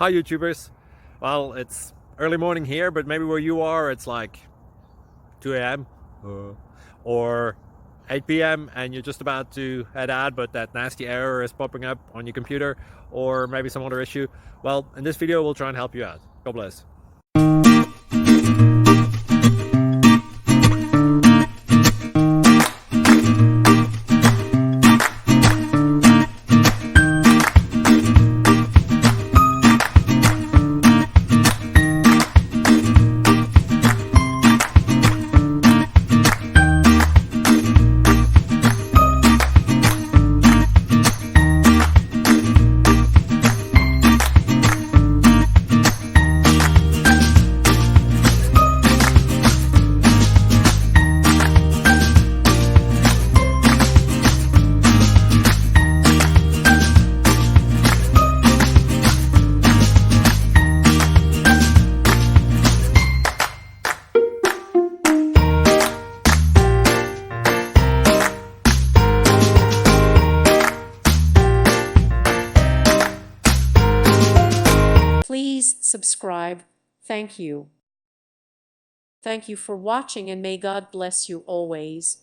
Hi YouTubers. Well, it's early morning here, but maybe where you are it's like 2 a.m. or 8 p.m. and you're just about to head out, but that nasty error is popping up on your computer, or maybe some other issue. Well, in this video we'll try and help you out. God bless. Please subscribe. Thank you. Thank you for watching, and may God bless you always.